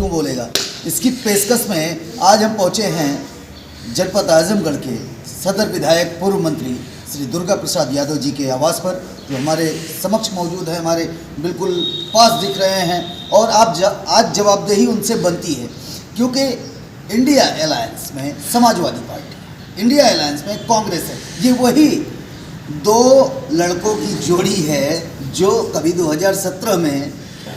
क्यों बोलेगा। इसकी पेशकश में आज हम पहुँचे हैं जनपद आजमगढ़ के सदर विधायक पूर्व मंत्री श्री दुर्गा प्रसाद यादव जी के आवास पर, जो हमारे समक्ष मौजूद है, हमारे बिल्कुल पास दिख रहे हैं। और आज जवाबदेही उनसे बनती है, क्योंकि इंडिया अलायंस में समाजवादी पार्टी, इंडिया अलायंस में कांग्रेस है। ये वही दो लड़कों की जोड़ी है जो कभी 2017 में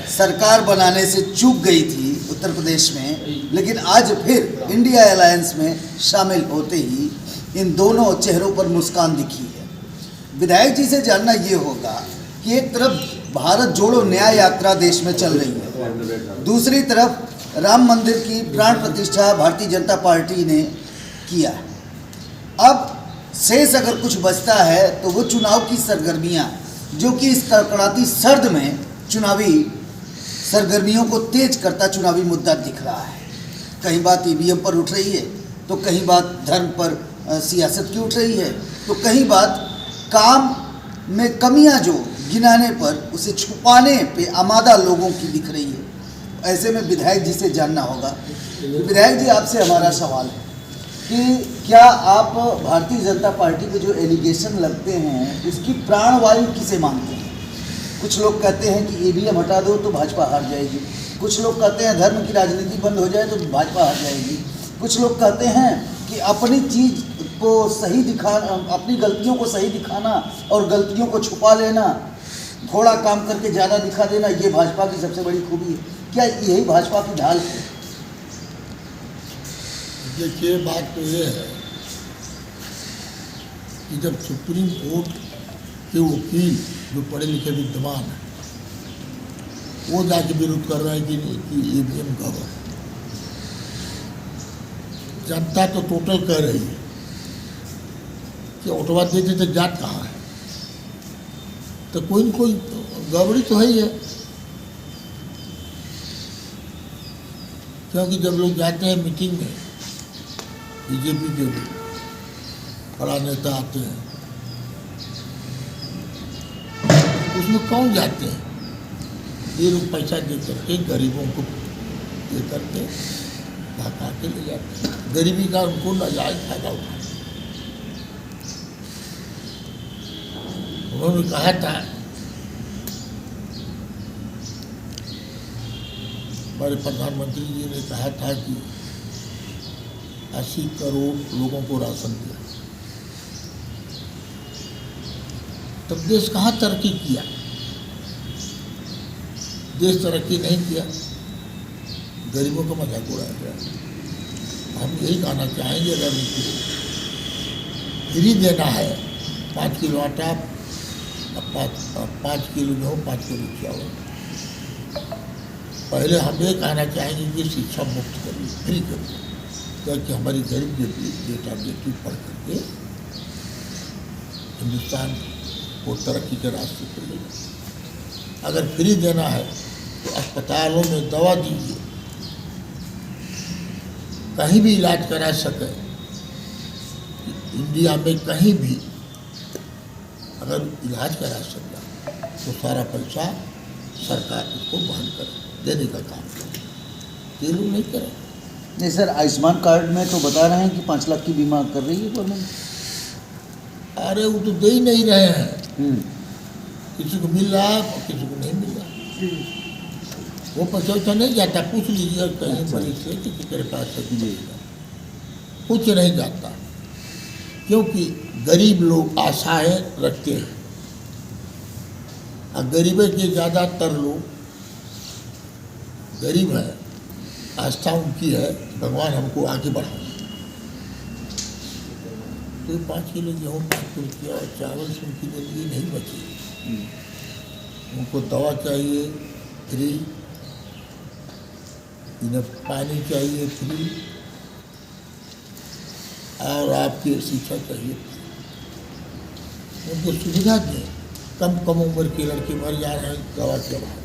सरकार बनाने से चूक गई थी उत्तर प्रदेश में, लेकिन आज फिर इंडिया अलायंस में शामिल होते ही इन दोनों चेहरों पर मुस्कान दिखी है। विधायक जी से जानना ये होगा कि एक तरफ भारत जोड़ो न्याय यात्रा देश में चल रही है, दूसरी तरफ राम मंदिर की प्राण प्रतिष्ठा भारतीय जनता पार्टी ने किया। अब शेष अगर कुछ बचता है तो वो चुनाव की सरगर्मियां, जो कि इस कड़कड़ाती सर्द में चुनावी सरगर्मियों को तेज करता चुनावी मुद्दा दिख रहा है। कहीं बात ईवीएम पर उठ रही है, तो कहीं बात धर्म पर सियासत की उठ रही है, तो कहीं बात काम में कमियां जो गिनाने पर उसे छुपाने पे आमादा लोगों की दिख रही है। ऐसे में विधायक जी से जानना होगा। विधायक जी, आपसे हमारा सवाल है कि क्या आप भारतीय जनता पार्टी पे जो एलिगेशन लगते हैं उसकी प्राणवायु किसे मानते हैं? कुछ लोग कहते हैं कि ईवीएम हटा दो तो भाजपा हार जाएगी, कुछ लोग कहते हैं धर्म की राजनीति बंद हो जाए तो भाजपा हार जाएगी, कुछ लोग कहते हैं कि अपनी चीज़ को सही दिखाना, अपनी गलतियों को सही दिखाना और गलतियों को छुपा लेना, थोड़ा काम करके ज़्यादा दिखा देना, ये भाजपा की सबसे बड़ी खूबी है। क्या यही भाजपा की ढाल है? देखिए, बात तो ये है कि जब सुप्रीम कोर्ट के वकील जो पढ़े लिखे विद्वान हैं वो जाके विरोध कर रहे हैं कि ईवीएम गड़बड़ है, जनता तो टोटल कह रही है कि ऑटोवा देते तो जात कहाँ है, तो कोई न कोई गड़बड़ी तो है ही है। क्योंकि जब लोग जाते हैं मीटिंग में, बीजेपी के भी बड़ा नेता आते हैं, उसमें कौन जाते हैं? ये लोग पैसा दे करके गरीबों को दे करके भगा के ले जाते हैं, गरीबी का उनको नाजायज फायदा उठाते। उन्होंने कहा था, हमारे प्रधानमंत्री जी ने कहा था कि 80 करोड़ लोगों को राशन दिया, तब देश कहाँ तरक्की किया? देश तरक्की नहीं किया, गरीबों का मजाक उड़ाया गया। हम यही कहना चाहेंगे, अगर उनको फ्री देना है 5 किलो आटा, 5 किलो गेहूँ, 5 किलो चावल, पहले हम ये कहना चाहेंगे कि शिक्षा मुक्त करिए, फ्री करिए, ताकि हमारी गरीब बेटा बेटी पढ़ करके हिंदुस्तान को तरक्की के रास्ते पर ले जाए। अगर फ्री देना है तो अस्पतालों में दवा दीजिए, कहीं भी इलाज करा सके। इंडिया में कहीं भी अगर इलाज करा सके तो सारा पैसा सरकार उसको वहन करे, देने का काम करे, ये लोग नहीं करें। नहीं सर, आयुष्मान कार्ड में तो बता रहे हैं कि 5 लाख की बीमा कर रही है गवर्नमेंट। अरे वो तो दे ही नहीं रहे हैं, किसी को मिल रहा है और किसी को नहीं मिल रहा। वो पैसा नहीं जाता, पूछ लीजिए कहीं मरीज से कि तेरे पास है, कुछ नहीं जाता, क्योंकि गरीब लोग आशाएं रखते हैं, और गरीबों के ज़्यादातर लोग गरीब हैं, आस्था उनकी है भगवान हमको आगे बढ़ाओ। तो 5 किलो गेहूँ, 5 किलो और चावल से उनकी ज़िंदगी नहीं बची। उनको दवा चाहिए फ्री, इन्हें पानी चाहिए फ्री, और आपकी शिक्षा चाहिए फ्री। उनको सुविधा दें। कम उम्र के लड़के मर जा रहे हैं दवा के अभाव,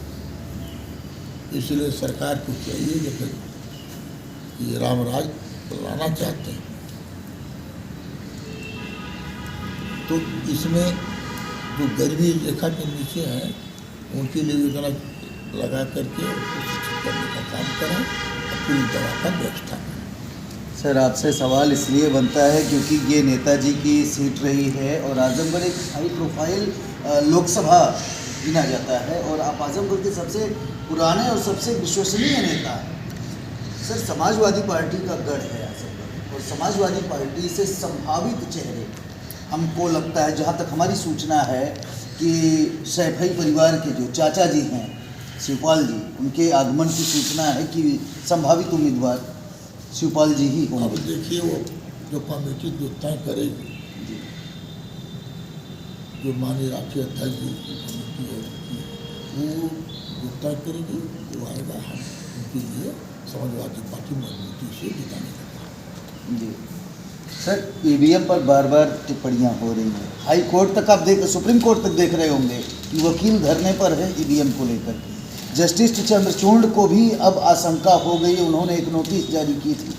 इसलिए सरकार को चाहिए कि ये रामराज लाना चाहते हैं तो इसमें जो गरीबी रेखा के नीचे हैं उनके लिए योजना लगा करके उनको शिक्षित करने का काम करें। पूरी दवा का व्यवस्था करें। सर आपसे सवाल इसलिए बनता है क्योंकि ये नेताजी की सीट रही है और आजमगढ़ एक हाई प्रोफाइल लोकसभा गिना जाता है और आप आजमगढ़ के सबसे पुराने और सबसे विश्वसनीय नेता हैं। सर समाजवादी पार्टी का गढ़ है आजमगढ़ और समाजवादी पार्टी से संभावित चेहरे हमको लगता है, जहाँ तक हमारी सूचना है, कि सैफई परिवार के जो चाचा जी हैं शिवपाल जी, उनके आगमन की सूचना है कि संभावित उम्मीदवार शिवपाल जी ही अब होंगे। देखिए वो जो कमेटी जो तय करेगी, जो माननीय राष्ट्रीय अध्यक्ष जी की कमेटी है वो जो तय करेगी वो आएगा, हम उनके लिए समाजवादी पार्टी मजबूती से जिताने का काम। जी सर, ईवीएम पर बार बार टिप्पणियां हो रही हैं। हाई कोर्ट तक आप सुप्रीम कोर्ट तक देख रहे होंगे कि वकील धरने पर है ईवीएम को लेकर। जस्टिस चंद्रचूड़ को भी अब आशंका हो गई, उन्होंने एक नोटिस जारी की थी।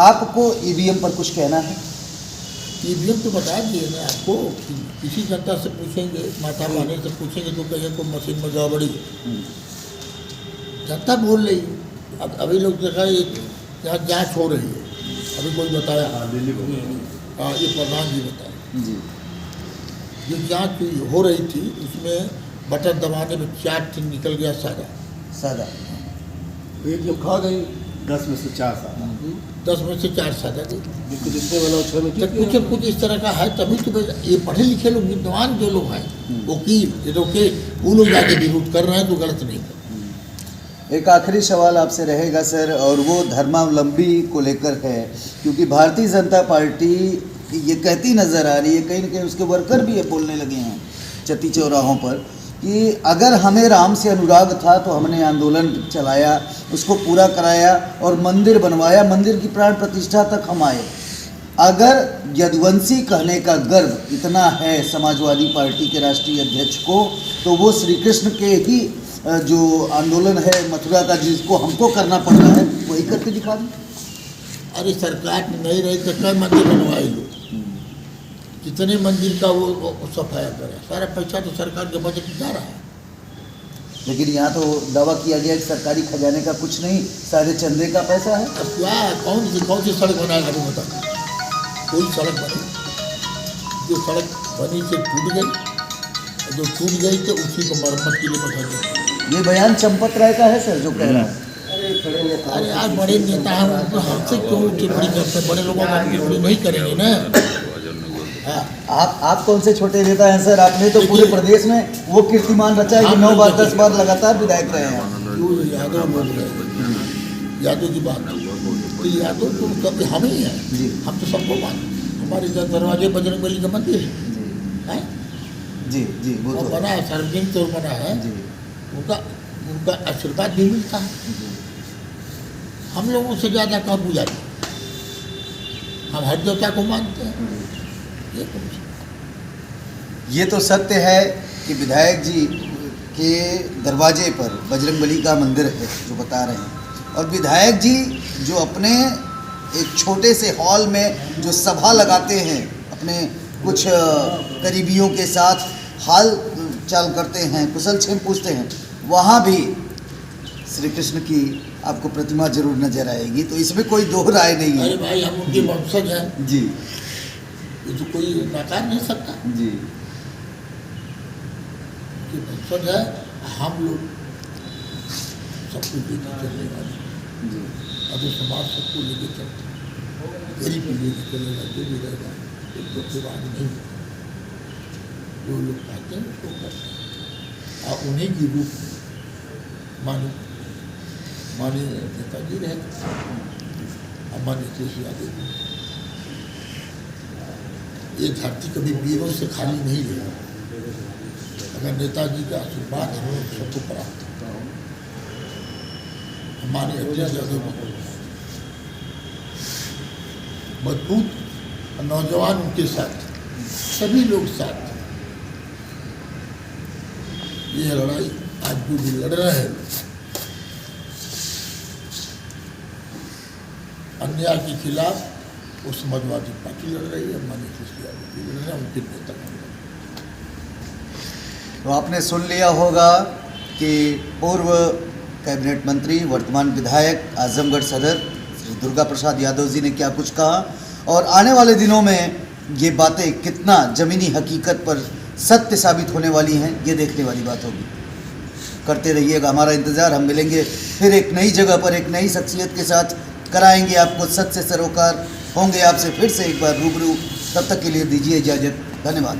आपको ईवीएम पर कुछ कहना है? ईवीएम तो बता दिए ना आपको, किसी जनता से पूछेंगे, माता बहने से पूछेंगे तो कहेंगे को मशीन में गड़बड़ी। जनता बोल रही है। अब अभी लोग देखा यहाँ जाँच हो रही है, अभी कोई बताया, हाँ ये प्रधान जी बताया जी। जो जाँच हो रही थी उसमें बटन दबाने में 4 दिन निकल गया सादा। एक जब खा गई 10 में से 4 साल 10 में से 4 सादा दी। जिसको जितने वाला 6 में जब कुछ इस तरह का है तभी तो ये पढ़े लिखे लोग, विद्वान जो लोग हैं, वकील ये लोग के वो लोग जाके विरोध कर रहे हैं तो गलत नहीं कर। एक आखिरी सवाल आपसे रहेगा सर, और वो धर्मावलंबी को लेकर है, क्योंकि भारतीय जनता पार्टी ये कहती नज़र आ रही है, कहीं न कहीं उसके वर्कर भी ये बोलने लगे हैं चत्ती चौराहों पर कि अगर हमें राम से अनुराग था तो हमने आंदोलन चलाया, उसको पूरा कराया और मंदिर बनवाया, मंदिर की प्राण प्रतिष्ठा तक हम आए। अगर यदुवंशी कहने का गर्व इतना है समाजवादी पार्टी के राष्ट्रीय अध्यक्ष को, तो वो श्री कृष्ण के ही जो आंदोलन है मथुरा का, जिसको हमको करना पड़ रहा है, वही करके दिखा दें। अरे सरकार नहीं रही तो कई मंदिर बनवाए लो, कितने मंदिर का वो सफाया करे, सारा पैसा तो सरकार के बजट में जा रहा है। लेकिन यहाँ तो दावा किया गया कि सरकारी खजाने का कुछ नहीं, सारे चंदे का पैसा है। अब क्या है, कौन सी सड़क बनाएगा वो बता। कोई सड़क बनी, जो सड़क बनी से टूट गई, जो टूट गई तो उसी को मरम्मत के लिए बैठा गया। ये बयान चंपत राय का है सर जो कह रहा है। अरे आज बड़े नेता हैं, उनको हमसे क्यों टिप्पणी करते हैं? बड़े लोगों का टिप्पणी नहीं करेंगे ना। हाँ। आप कौन से छोटे नेता हैं सर? आपने तो पूरे प्रदेश में वो कीर्तिमान रचा है कि 9 बार 10 बार लगातार विधायक रहे हैं। यादव बोल रहे हैं, यादव की बात तो यादव तो कभी हम ही हैं, हम तो सबको मानते। हमारे दरवाजे बजरंगबली का मंदिर है जी जी, वो और तो बना है, सार्वजनिक तौर बना है, जी उनका आशीर्वाद भी मिलता है। हम लोगों से ज़्यादा कहाँ पुजारी, हम हर देवता को मानते हैं। ये तो सत्य है कि विधायक जी के दरवाजे पर बजरंगबली का मंदिर है जो बता रहे हैं, और विधायक जी जो अपने एक छोटे से हॉल में जो सभा लगाते हैं, अपने कुछ करीबियों के साथ हाल चाल करते हैं, कुशल क्षेम पूछते हैं, वहाँ भी श्री कृष्ण की आपको प्रतिमा जरूर नजर आएगी। तो इसमें कोई दो राय नहीं है। अरे भाई हम उनके वंशज हैं जी, ये तो कोई नकार नहीं सकता। जी उनके वंशज है, हम लोग सबको लेके चलने वाले, जी अभी समाज सबको लेके चलते, गरीब को लेके चलेगा, जो भी रहेगा एक धोखेबाज नहीं। जो लोग कहते हैं उसको करते हैं, और उन्हीं की रूप माननीय नेताजी रहे, और माननीय अखिलेश यादव। ये धरती कभी वीरों से खाली नहीं रही। अगर नेताजी का आशीर्वाद हम लोग सबको प्राप्त है, हमारे अखिलेश यादव मजबूत नौजवान उनके साथ, सभी लोग साथ। ये लड़ाई आज जो भी लड़ रहे हैं, अन्याय के खिलाफ वो समाजवादी पार्टी लड़ रही है, माननीय अखिलेश यादव जी लड़ रहे हैं, उनके नेता। तो आपने सुन लिया होगा कि पूर्व कैबिनेट मंत्री वर्तमान विधायक आजमगढ़ सदर श्री दुर्गा प्रसाद यादव जी ने क्या कुछ कहा और आने वाले दिनों में ये बातें कितना ज़मीनी हकीकत पर सत्य साबित होने वाली हैं, ये देखने वाली बात होगी। करते रहिएगा हमारा इंतज़ार। हम मिलेंगे फिर एक नई जगह पर एक नई शख्सियत के साथ, कराएंगे आपको सच से सरोकार, होंगे आपसे फिर से एक बार रूबरू। तब तक के लिए दीजिए इजाज़त। धन्यवाद।